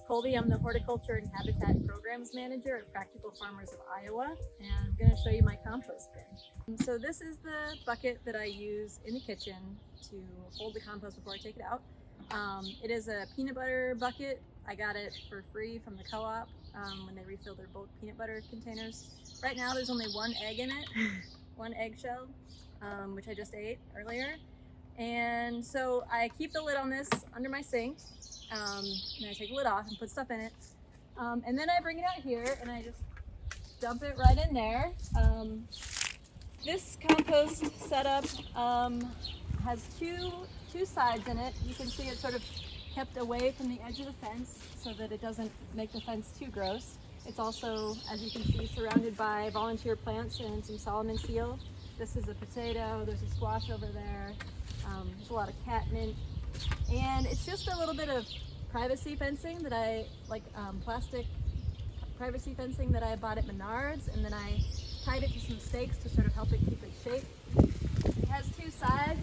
Colby. I'm the Horticulture and Habitat Programs Manager at Practical Farmers of Iowa, and I'm going to show you my compost bin. So this is the bucket that I use in the kitchen to hold the compost before I take it out. It is a peanut butter bucket. I got it for free from the co-op when they refill their bulk peanut butter containers. Right now there's only one egg in it, one eggshell, which I just ate earlier. And so I keep the lid on this under my sink. And I take the lid off and put stuff in it. And then I bring it out here and I just dump it right in there. This compost setup has two sides in it. You can see it's sort of kept away from the edge of the fence so that it doesn't make the fence too gross. It's also, as you can see, surrounded by volunteer plants and some Solomon seal. This is a potato, there's a squash over there, there's a lot of catnip. And it's just a little bit of privacy fencing that I like, plastic privacy fencing that I bought at Menards, and then I tied it to some stakes to sort of help it keep its shape. It has two sides,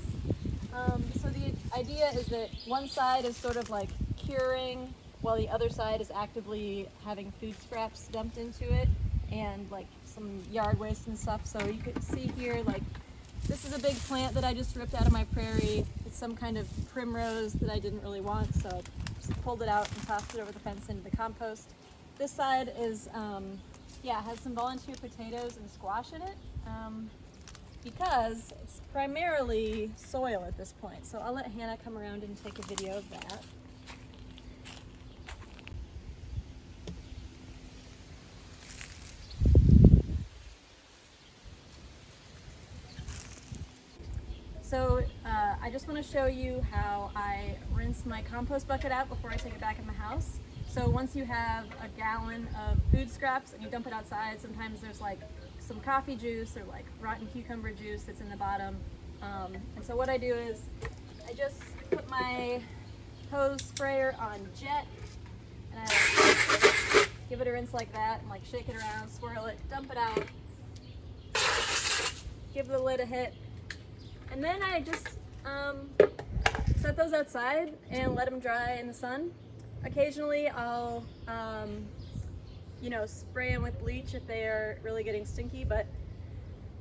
so the idea is that one side is sort of like curing, while the other side is actively having food scraps dumped into it and like some yard waste and stuff. So you can see here, like, this is a big plant that I just ripped out of my prairie. It's some kind of primrose that I didn't really want, so I just pulled it out and tossed it over the fence into the compost. This side is, has some volunteer potatoes and squash in it, because it's primarily soil at this point. So I'll let Hannah come around and take a video of that. So I just want to show you how I rinse my compost bucket out before I take it back in the house. So once you have a gallon of food scraps and you dump it outside, sometimes there's like some coffee juice or like rotten cucumber juice that's in the bottom. And so what I do is I just put my hose sprayer on jet and I give it a rinse like that and like shake it around, swirl it, dump it out, give the lid a hit. And then I just set those outside and let them dry in the sun. Occasionally I'll, spray them with bleach if they are really getting stinky, but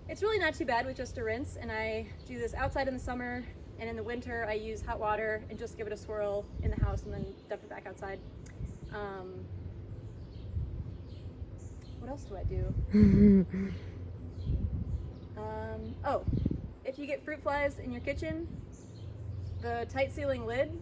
it's really not too bad with just a rinse. And I do this outside in the summer, and in the winter I use hot water and just give it a swirl in the house and then dump it back outside. What else do I do? If you get fruit flies in your kitchen, the tight sealing lid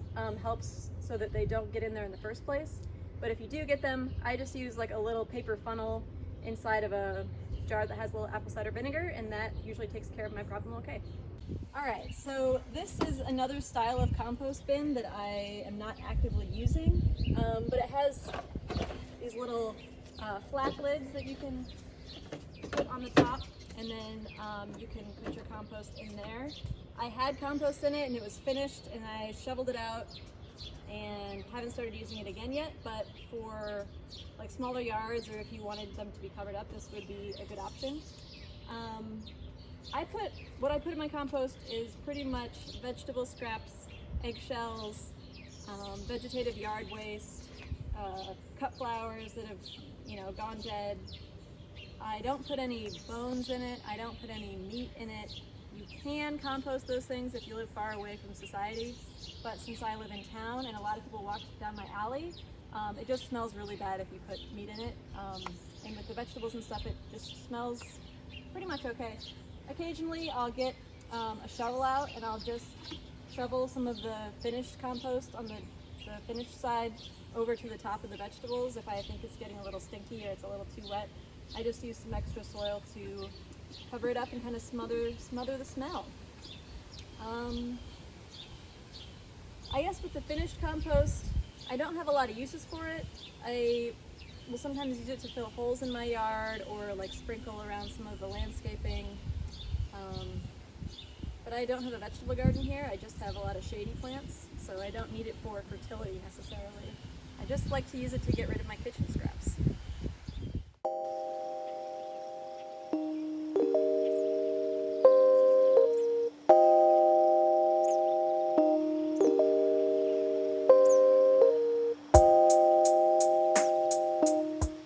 helps so that they don't get in there in the first place. But if you do get them, I just use like a little paper funnel inside of a jar that has a little apple cider vinegar, and that usually takes care of my problem okay. Alright, so this is another style of compost bin that I am not actively using, but it has these little flap lids that you can put on the top, and then you can put your compost in there. I had compost in it and it was finished, and I shoveled it out and haven't started using it again yet, but for like smaller yards, or if you wanted them to be covered up, this would be a good option. What I put in my compost is pretty much vegetable scraps, eggshells, vegetative yard waste, cut flowers that have gone dead. I don't put any bones in it. I don't put any meat in it. You can compost those things if you live far away from society, but since I live in town and a lot of people walk down my alley, it just smells really bad if you put meat in it. And with the vegetables and stuff, it just smells pretty much okay. Occasionally I'll get a shovel out and I'll just shovel some of the finished compost on the finished side over to the top of the vegetables if I think it's getting a little stinky or it's a little too wet. I just use some extra soil to cover it up and kind of smother the smell. I guess with the finished compost, I don't have a lot of uses for it. I will sometimes use it to fill holes in my yard or like sprinkle around some of the landscaping. But I don't have a vegetable garden here. I just have a lot of shady plants, so I don't need it for fertility necessarily. I just like to use it to get rid of my kitchen scraps.